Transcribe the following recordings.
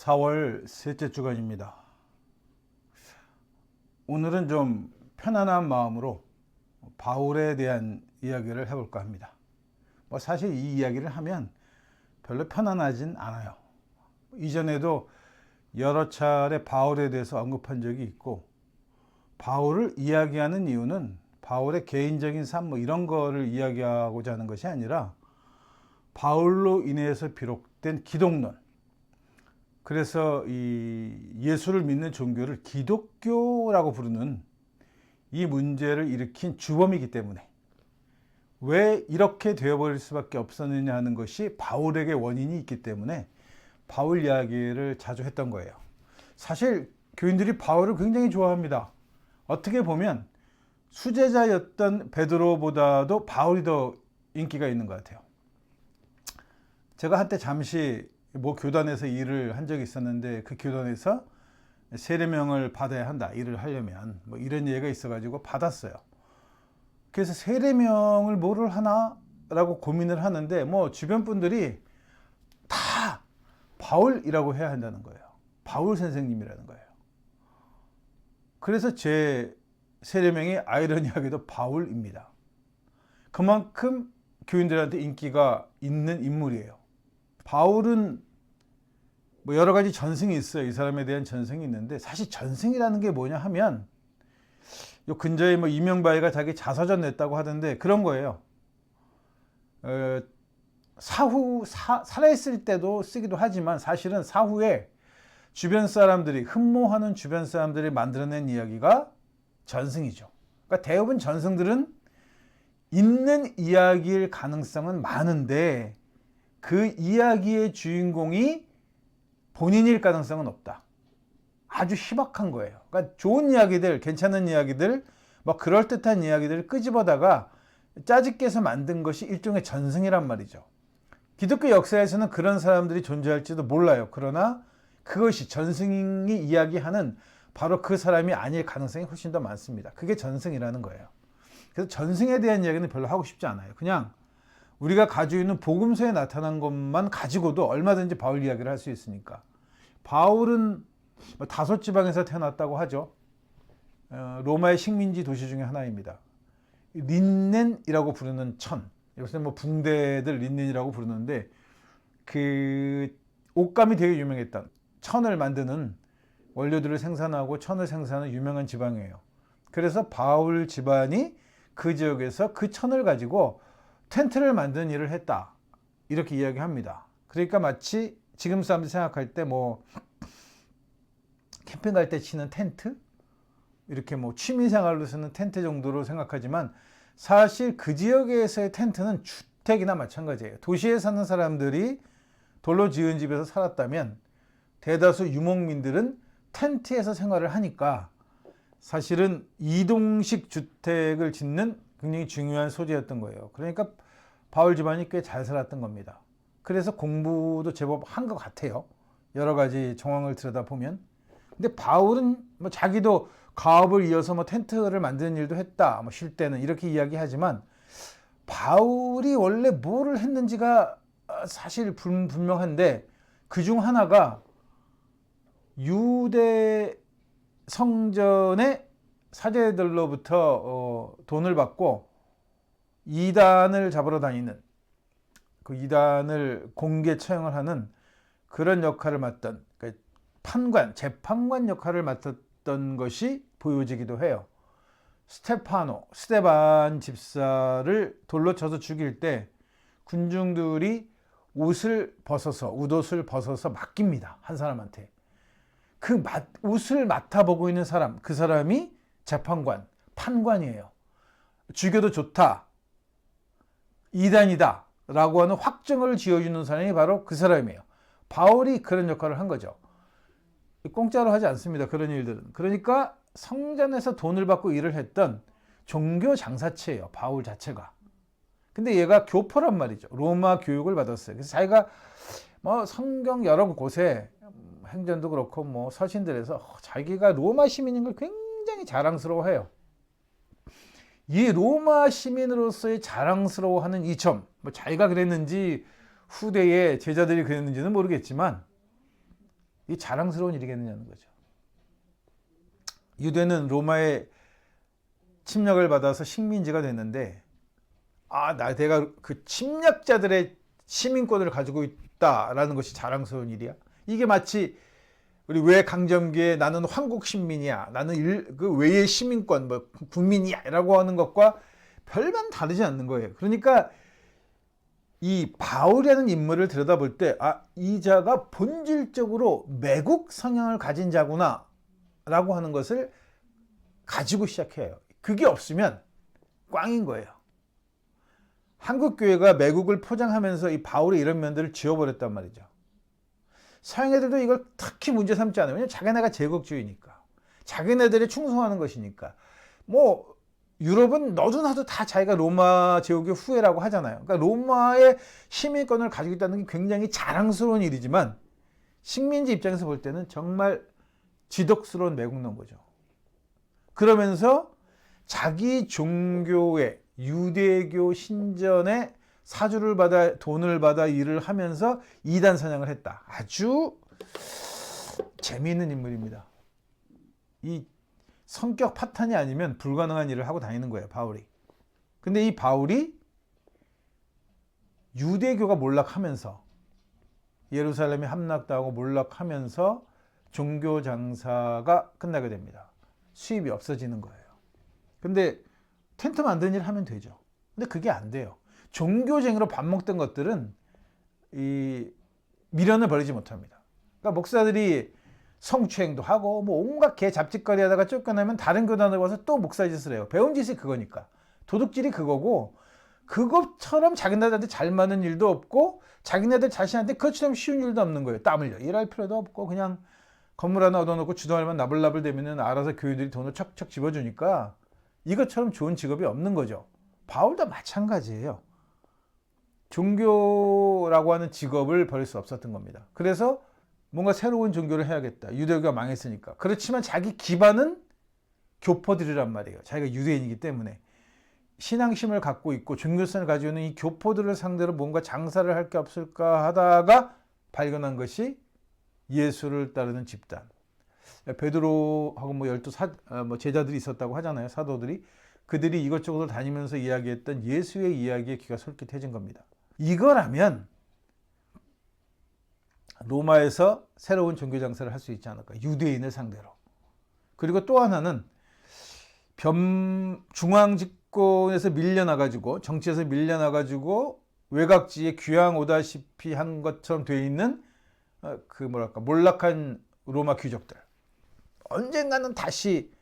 4월 셋째 주간입니다. 오늘은 좀 편안한 마음으로 바울에 대한 이야기를 해볼까 합니다. 사실 이 이야기를 하면 별로 편안하진 않아요. 이전에도 여러 차례 바울에 대해서 언급한 적이 있고, 바울을 이야기하는 이유는 바울의 개인적인 삶 이런 거를 이야기하고자 하는 것이 아니라 바울로 인해서 비롯된 기독론, 그래서 이 예수를 믿는 종교를 기독교라고 부르는 이 문제를 일으킨 주범이기 때문에 왜 이렇게 되어버릴 수밖에 없었느냐 하는 것이 바울에게 원인이 있기 때문에 바울 이야기를 자주 했던 거예요. 사실 교인들이 바울을 굉장히 좋아합니다. 어떻게 보면 수제자였던 베드로보다도 바울이 더 인기가 있는 것 같아요. 제가 한때 잠시 교단에서 일을 한 적이 있었는데, 그 교단에서 세례명을 받아야 한다, 일을 하려면 이런 얘기가 있어가지고 받았어요. 그래서 세례명을 뭐를 하나 라고 고민을 하는데 주변 분들이 다 바울이라고 해야 한다는 거예요. 바울 선생님이라는 거예요. 그래서 제 세례명이 아이러니하게도 바울입니다. 그만큼 교인들한테 인기가 있는 인물이에요. 바울은 여러 가지 전승이 있어요. 이 사람에 대한 전승이 있는데, 사실 전승이라는 게 뭐냐 하면, 요 근저에 이명박이가 자기 자서전 냈다고 하던데 그런 거예요. 살아있을 때도 쓰기도 하지만 사실은 사후에 주변 사람들이, 흠모하는 주변 사람들이 만들어낸 이야기가 전승이죠. 그러니까 대부분 전승들은 있는 이야기일 가능성은 많은데 그 이야기의 주인공이 본인일 가능성은 없다. 아주 희박한 거예요. 그러니까 좋은 이야기들, 괜찮은 이야기들, 그럴듯한 이야기들을 끄집어다가 짜집게서 만든 것이 일종의 전승이란 말이죠. 기독교 역사에서는 그런 사람들이 존재할지도 몰라요. 그러나 그것이 전승이 이야기하는 바로 그 사람이 아닐 가능성이 훨씬 더 많습니다. 그게 전승이라는 거예요. 그래서 전승에 대한 이야기는 별로 하고 싶지 않아요. 그냥 우리가 가지고 있는 복음서에 나타난 것만 가지고도 얼마든지 바울 이야기를 할 수 있으니까. 바울은 5지방에서 태어났다고 하죠. 로마의 식민지 도시 중에 하나입니다. 린넨이라고 부르는 천, 요새 붕대들 린넨이라고 부르는데, 그 옷감이 되게 유명했던, 천을 만드는 원료들을 생산하고 천을 생산하는 유명한 지방이에요. 그래서 바울 집안이 그 지역에서 그 천을 가지고 텐트를 만드는 일을 했다, 이렇게 이야기합니다. 그러니까 마치 지금 사람들이 생각할 때 캠핑 갈 때 치는 텐트, 이렇게 취미생활로 쓰는 텐트 정도로 생각하지만, 사실 그 지역에서의 텐트는 주택이나 마찬가지예요. 도시에 사는 사람들이 돌로 지은 집에서 살았다면 대다수 유목민들은 텐트에서 생활을 하니까 사실은 이동식 주택을 짓는 굉장히 중요한 소재였던 거예요. 그러니까 바울 집안이 꽤 잘 살았던 겁니다. 그래서 공부도 제법 한 것 같아요. 여러 가지 정황을 들여다보면. 근데 바울은 자기도 가업을 이어서 텐트를 만드는 일도 했다, 쉴 때는 이렇게 이야기하지만, 바울이 원래 뭐를 했는지가 사실 불명한데, 그중 하나가 유대 성전의 사제들로부터 돈을 받고 이단을 잡으러 다니는, 그 이단을 공개 처형을 하는 그런 역할을 맡던, 그러니까 재판관 역할을 맡았던 것이 보여지기도 해요. 스테반 집사를 돌로 쳐서 죽일 때 군중들이 옷을 벗어서, 웃옷을 벗어서 맡깁니다, 한 사람한테. 그 옷을 맡아보고 있는 사람, 그 사람이 재판관, 판관이에요. 죽여도 좋다, 이단이다 라고 하는 확정을 지어주는 사람이 바로 그 사람이에요. 바울이 그런 역할을 한 거죠. 공짜로 하지 않습니다, 그런 일들은. 그러니까 성전에서 돈을 받고 일을 했던 종교 장사체예요, 바울 자체가. 근데 얘가 교포란 말이죠. 로마 교육을 받았어요. 그래서 자기가 성경 여러 곳에, 행전도 그렇고 서신들에서 자기가 로마 시민인 걸 굉장히 자랑스러워해요. 이 로마 시민으로서의 자랑스러워하는 이 점, 자기가 그랬는지 후대의 제자들이 그랬는지는 모르겠지만, 이게 자랑스러운 일이겠느냐는 거죠. 유대는 로마의 침략을 받아서 식민지가 됐는데, 내가 그 침략자들의 시민권을 가지고 있다라는 것이 자랑스러운 일이야. 이게 마치 우리 왜 강점기에 나는 황국 시민이야, 나는 그 외의 시민권, 뭐 국민이야라고 하는 것과 별반 다르지 않는 거예요. 그러니까 이 바울이라는 인물을 들여다볼 때, 이 자가 본질적으로 매국 성향을 가진 자구나 라고 하는 것을 가지고 시작해요. 그게 없으면 꽝인 거예요. 한국 교회가 매국을 포장하면서 이 바울의 이런 면들을 지워버렸단 말이죠. 서양 애들도 이걸 특히 문제 삼지 않아요. 왜냐면 자기네가 제국주의니까, 자기네들이 충성하는 것이니까. 뭐 유럽은 너도 나도 다 자기가 로마 제국의 후예라고 하잖아요. 그러니까 로마의 시민권을 가지고 있다는 게 굉장히 자랑스러운 일이지만, 식민지 입장에서 볼 때는 정말 지독스러운 매국노인 거죠. 그러면서 자기 종교의 유대교 신전에 사주를 받아 돈을 받아 일을 하면서 이단 사냥을 했다. 아주 재미있는 인물입니다. 이 성격 파탄이 아니면 불가능한 일을 하고 다니는 거예요, 바울이. 근데 이 바울이 유대교가 몰락하면서, 예루살렘이 함락당하고 몰락하면서 종교 장사가 끝나게 됩니다. 수입이 없어지는 거예요. 근데 텐트 만드는 일 하면 되죠. 근데 그게 안 돼요. 종교쟁이로 밥 먹던 것들은 이 미련을 버리지 못합니다. 그러니까 목사들이 성추행도 하고 뭐 온갖 개 잡짓거리 하다가 쫓겨나면 다른 교단으로 와서 또 목사 짓을 해요. 배운 짓이 그거니까. 도둑질이 그거고, 그것처럼 자기네들한테 잘 맞는 일도 없고 자기네들 자신한테 그것처럼 쉬운 일도 없는 거예요. 땀 흘려 일할 필요도 없고 그냥 건물 하나 얻어놓고 주말만 나불나불 대면은 알아서 교회들이 돈을 척척 집어주니까 이것처럼 좋은 직업이 없는 거죠. 바울도 마찬가지예요. 종교라고 하는 직업을 버릴 수 없었던 겁니다. 그래서 뭔가 새로운 종교를 해야겠다. 유대교가 망했으니까. 그렇지만 자기 기반은 교포들이란 말이에요. 자기가 유대인이기 때문에. 신앙심을 갖고 있고 종교성을 가지고 있는 이 교포들을 상대로 뭔가 장사를 할 게 없을까 하다가 발견한 것이 예수를 따르는 집단. 베드로하고 뭐 12 제자들이 있었다고 하잖아요. 사도들이. 그들이 이것저것 다니면서 이야기했던 예수의 이야기에 귀가 솔깃해진 겁니다. 이거라면 로마에서 새로운 종교 장사를 할 수 있지 않을까. 유대인을 상대로. 그리고 또 하나는 중앙 집권에서 밀려나가지고, 정치에서 밀려나가지고 외곽지에 귀양 오다시피 한 것처럼 되어 있는 몰락한 로마 귀족들. 언젠가는 다시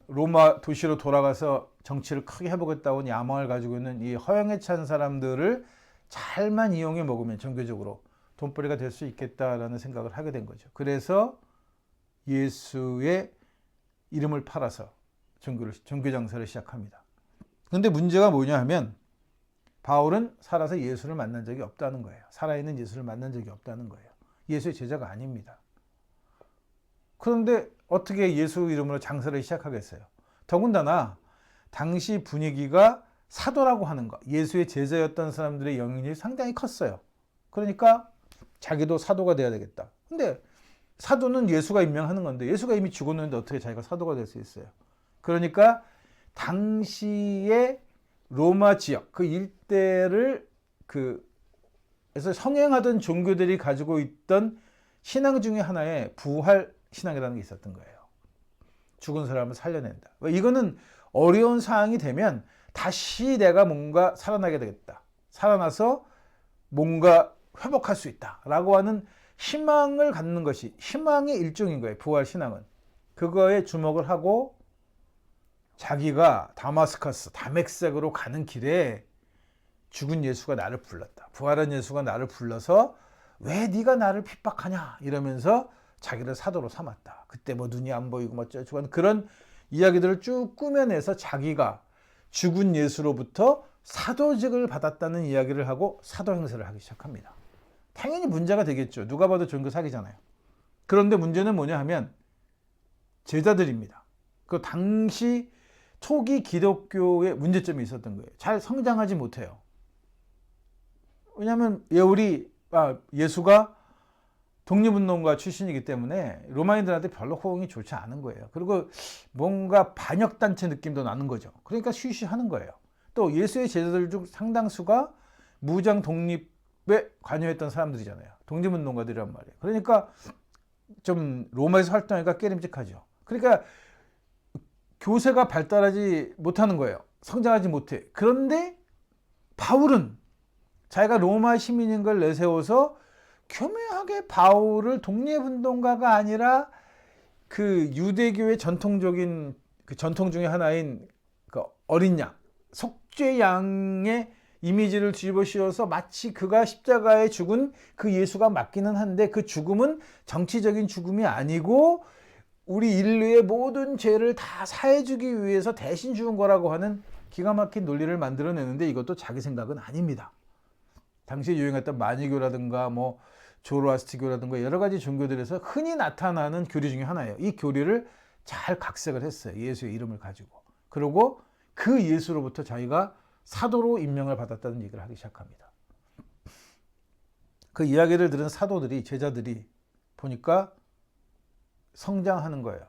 로마 도시로 돌아가서 정치를 크게 해보겠다고 야망을 가지고 있는 이 허영에 찬 사람들을 잘만 이용해 먹으면 종교적으로 돈벌이가 될 수 있겠다라는 생각을 하게 된 거죠. 그래서 예수의 이름을 팔아서 종교 장사를 시작합니다. 그런데 문제가 뭐냐 하면 바울은 살아서 예수를 만난 적이 없다는 거예요. 살아있는 예수를 만난 적이 없다는 거예요. 예수의 제자가 아닙니다. 그런데 어떻게 예수 이름으로 장사를 시작하겠어요? 더군다나 당시 분위기가 사도라고 하는 것, 예수의 제자였던 사람들의 영향력이 상당히 컸어요. 그러니까 자기도 사도가 돼야 되겠다. 근데 사도는 예수가 임명하는 건데 예수가 이미 죽었는데 어떻게 자기가 사도가 될 수 있어요? 그러니까 당시의 로마 지역, 그 일대를 그래서 성행하던 종교들이 가지고 있던 신앙 중에 하나의 부활 신앙이라는 게 있었던 거예요. 죽은 사람을 살려낸다. 이거는 어려운 상황이 되면 다시 내가 뭔가 살아나게 되겠다. 살아나서 뭔가 회복할 수 있다라고 하는 희망을 갖는 것이 희망의 일종인 거예요. 부활 신앙은. 그거에 주목을 하고 자기가 다마스커스, 다맥색으로 가는 길에 죽은 예수가 나를 불렀다. 부활한 예수가 나를 불러서 왜 네가 나를 핍박하냐 이러면서 자기를 사도로 삼았다. 그때 뭐 눈이 안 보이고 뭐 어쩌고 그런 이야기들을 쭉 꾸며내서 자기가 죽은 예수로부터 사도직을 받았다는 이야기를 하고 사도 행세를 하기 시작합니다. 당연히 문제가 되겠죠. 누가 봐도 종교 사기잖아요. 그런데 문제는 뭐냐 하면 제자들입니다. 그 당시 초기 기독교에 문제점이 있었던 거예요. 잘 성장하지 못해요. 왜냐하면 예수가 독립운동가 출신이기 때문에 로마인들한테 별로 호응이 좋지 않은 거예요. 그리고 뭔가 반역단체 느낌도 나는 거죠. 그러니까 쉬쉬하는 거예요. 또 예수의 제자들 중 상당수가 무장 독립에 관여했던 사람들이잖아요. 독립운동가들이란 말이에요. 그러니까 좀 로마에서 활동하기가 깨림직하죠. 그러니까 교세가 발달하지 못하는 거예요. 성장하지 못해. 그런데 바울은 자기가 로마 시민인 걸 내세워서 교묘하게 바울을 독립운동가가 아니라 그 유대교의 전통적인 그 전통 중에 하나인 그 어린 양, 속죄 양의 이미지를 뒤집어 씌워서 마치 그가 십자가에 죽은 그 예수가 맞기는 한데 그 죽음은 정치적인 죽음이 아니고 우리 인류의 모든 죄를 다 사해주기 위해서 대신 죽은 거라고 하는 기가 막힌 논리를 만들어내는데 이것도 자기 생각은 아닙니다. 당시에 유행했던 마니교라든가 뭐 조로아스트교라든가 여러 가지 종교들에서 흔히 나타나는 교리 중에 하나예요. 이 교리를 잘 각색을 했어요. 예수의 이름을 가지고. 그리고 그 예수로부터 자기가 사도로 임명을 받았다는 얘기를 하기 시작합니다. 그 이야기를 들은 사도들이, 제자들이 보니까 성장하는 거예요.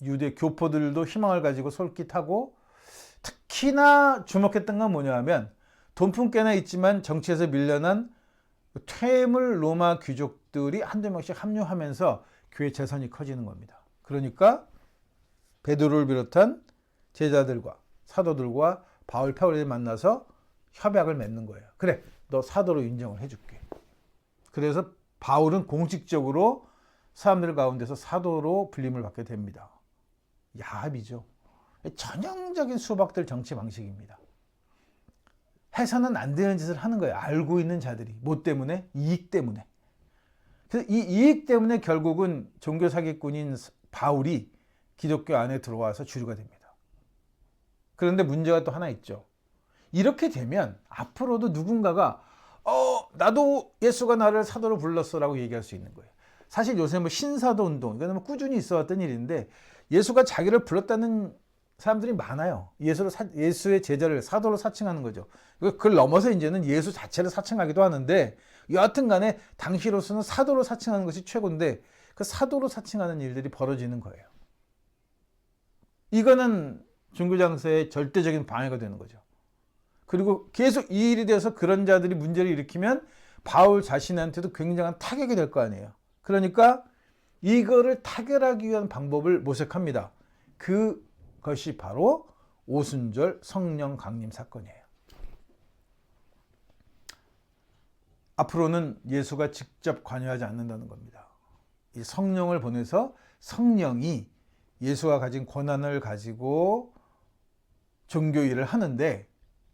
유대 교포들도 희망을 가지고 솔깃하고, 특히나 주목했던 건 뭐냐 하면 돈푼깨나 있지만 정치에서 밀려난 퇴물 로마 귀족들이 한두 명씩 합류하면서 교회 재산이 커지는 겁니다. 그러니까 베드로를 비롯한 제자들과 사도들과 바울 페오리를 만나서 협약을 맺는 거예요. 그래, 너 사도로 인정을 해줄게. 그래서 바울은 공식적으로 사람들 가운데서 사도로 불림을 받게 됩니다. 야합이죠. 전형적인 수박들 정치 방식입니다. 해서는 안 되는 짓을 하는 거예요. 알고 있는 자들이. 뭐 때문에? 이익 때문에. 그래서 이 이익 때문에 결국은 종교 사기꾼인 바울이 기독교 안에 들어와서 주류가 됩니다. 그런데 문제가 또 하나 있죠. 이렇게 되면 앞으로도 누군가가 나도 예수가 나를 사도로 불렀어라고 얘기할 수 있는 거예요. 사실 요새 뭐 신사도 운동, 이거는 뭐 꾸준히 있어왔던 일인데 예수가 자기를 불렀다는 사람들이 많아요. 예수의 제자를 사도로 사칭하는 거죠. 그걸 넘어서 이제는 예수 자체를 사칭하기도 하는데 여하튼 간에 당시로서는 사도로 사칭하는 것이 최고인데 그 사도로 사칭하는 일들이 벌어지는 거예요. 이거는 종교장사의 절대적인 방해가 되는 거죠. 그리고 계속 이 일이 돼서 그런 자들이 문제를 일으키면 바울 자신한테도 굉장한 타격이 될 거 아니에요. 그러니까 이거를 타결하기 위한 방법을 모색합니다. 그것이 바로 오순절 성령 강림 사건이에요. 앞으로는 예수가 직접 관여하지 않는다는 겁니다. 이 성령을 보내서 성령이 예수가 가진 권한을 가지고 종교 일을 하는데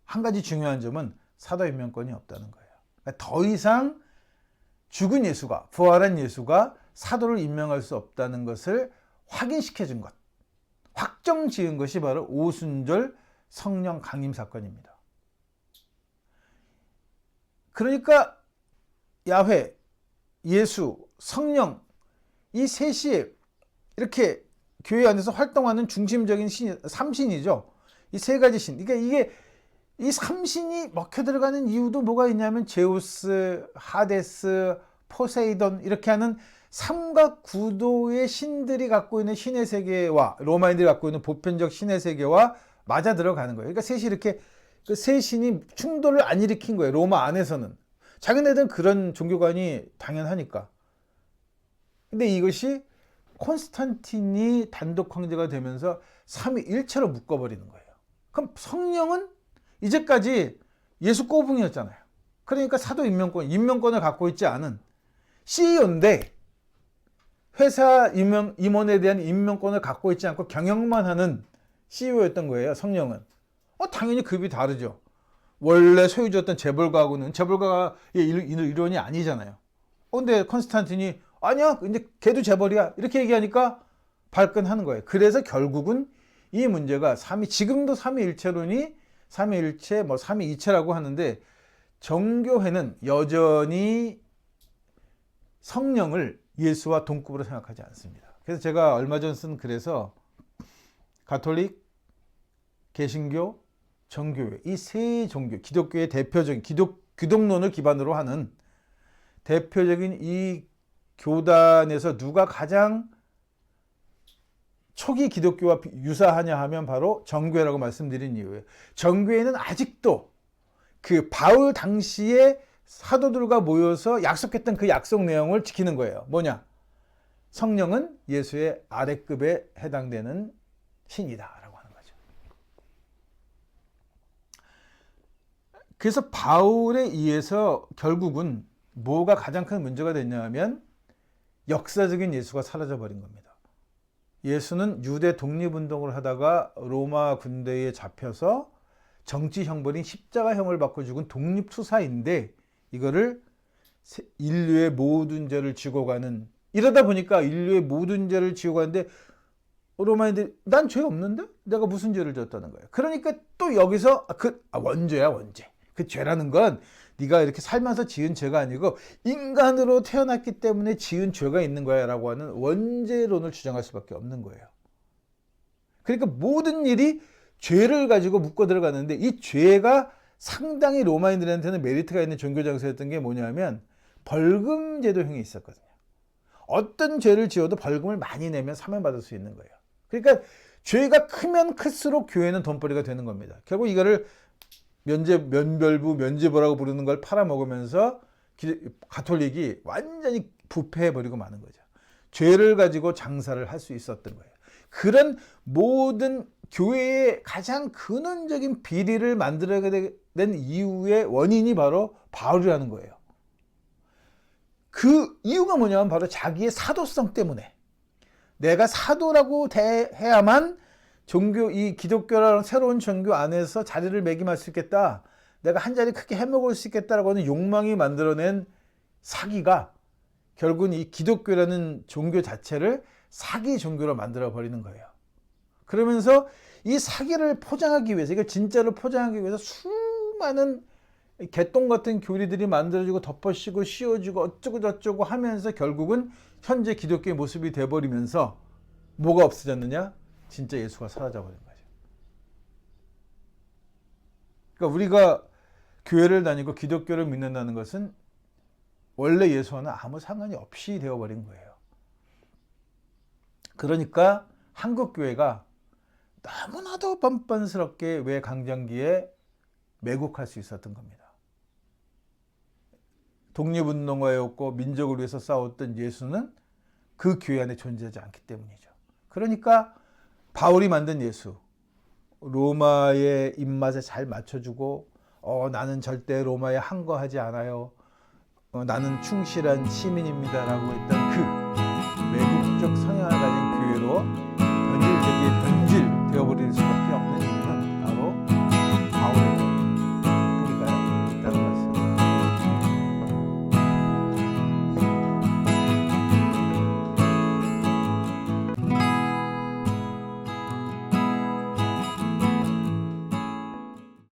한 가지 중요한 점은 사도 임명권이 없다는 거예요. 그러니까 더 이상 죽은 예수가, 부활한 예수가 사도를 임명할 수 없다는 것을 확인시켜 준 것, 확정 지은 것이 바로 오순절 성령 강림 사건입니다. 그러니까 야훼, 예수, 성령 이 셋이 이렇게 교회 안에서 활동하는 중심적인 신, 삼신이죠. 이 세 가지 신. 그러니까 이게 이 삼신이 먹혀 들어가는 이유도 뭐가 있냐면 제우스, 하데스, 포세이돈 이렇게 하는 삼각 구도의 신들이 갖고 있는 신의 세계와 로마인들이 갖고 있는 보편적 신의 세계와 맞아 들어가는 거예요. 그러니까 셋이 이렇게 그 세 신이 충돌을 안 일으킨 거예요. 로마 안에서는. 자기네들은 그런 종교관이 당연하니까. 근데 이것이 콘스탄틴이 단독 황제가 되면서 삼위일체로 묶어버리는 거예요. 그럼 성령은 이제까지 예수 꼬붕이었잖아요. 그러니까 사도 임명권을 갖고 있지 않은 CEO인데 회사 임원에 대한 임명권을 갖고 있지 않고 경영만 하는 CEO였던 거예요. 성령은. 당연히 급이 다르죠. 원래 소유주였던 재벌가하고는 재벌가의 일원이 아니잖아요. 근데 콘스탄틴이 아니야, 이제 걔도 재벌이야 이렇게 얘기하니까 발끈하는 거예요. 그래서 결국은 이 문제가 지금도 삼위일체론이 삼위일체, 뭐 삼위이체라고 하는데 정교회는 여전히 성령을 예수와 동급으로 생각하지 않습니다. 그래서 제가 얼마 전 쓴 글에서 가톨릭, 개신교, 정교회 이 세 종교, 기독교의 대표적인 기독론을 기반으로 하는 대표적인 이 교단에서 누가 가장 초기 기독교와 유사하냐 하면 바로 정교회라고 말씀드린 이유예요. 정교회는 아직도 그 바울 당시에 사도들과 모여서 약속했던 그 약속 내용을 지키는 거예요. 뭐냐? 성령은 예수의 아래급에 해당되는 신이다라고 하는 거죠. 그래서 바울에 의해서 결국은 뭐가 가장 큰 문제가 됐냐면 역사적인 예수가 사라져버린 겁니다. 예수는 유대 독립운동을 하다가 로마 군대에 잡혀서 정치 형벌인 십자가형을 받고 죽은 독립투사인데 이거를 인류의 모든 죄를 지고 가는, 이러다 보니까 인류의 모든 죄를 지고 가는데 로마인들이 난 죄 없는데? 내가 무슨 죄를 졌다는 거예요. 그러니까 또 여기서 원죄야, 원죄. 그 죄라는 건 네가 이렇게 살면서 지은 죄가 아니고 인간으로 태어났기 때문에 지은 죄가 있는 거야 라고 하는 원죄론을 주장할 수밖에 없는 거예요. 그러니까 모든 일이 죄를 가지고 묶어 들어가는데 이 죄가 상당히 로마인들한테는 메리트가 있는 종교 정서였던 게 뭐냐면 벌금 제도형이 있었거든요. 어떤 죄를 지어도 벌금을 많이 내면 사면받을 수 있는 거예요. 그러니까 죄가 크면 클수록 교회는 돈벌이가 되는 겁니다. 결국 이거를 면별부, 면죄부라고 부르는 걸 팔아먹으면서 가톨릭이 완전히 부패해버리고 마는 거죠. 죄를 가지고 장사를 할 수 있었던 거예요. 그런 모든 교회의 가장 근원적인 비리를 만들어야 된 이유의 원인이 바로 바울이라는 거예요. 그 이유가 뭐냐면 바로 자기의 사도성 때문에 내가 사도라고 해야만 이 기독교라는 새로운 종교 안에서 자리를 매김할 수 있겠다. 내가 한 자리 크게 해먹을 수 있겠다라고 하는 욕망이 만들어낸 사기가 결국은 이 기독교라는 종교 자체를 사기 종교로 만들어 버리는 거예요. 그러면서 이 사기를 포장하기 위해서, 이걸 진짜로 포장하기 위해서 수많은 개똥 같은 교리들이 만들어지고 덮어씌고 씌워지고 어쩌고 저쩌고 하면서 결국은 현재 기독교의 모습이 돼버리면서 뭐가 없어졌느냐? 진짜 예수가 사라져버린 거죠. 그러니까 우리가 교회를 다니고 기독교를 믿는다는 것은 원래 예수와는 아무 상관이 없이 되어버린 거예요. 그러니까 한국 교회가 너무나도 뻔뻔스럽게 왜 강점기에 매국할 수 있었던 겁니다. 독립운동가였고 민족을 위해서 싸웠던 예수는 그 교회 안에 존재하지 않기 때문이죠. 그러니까 바울이 만든 예수, 로마의 입맛에 잘 맞춰주고 나는 절대 로마에 항거하지 않아요. 나는 충실한 시민입니다 라고 했던 그 외국적 성향을 가진 교회로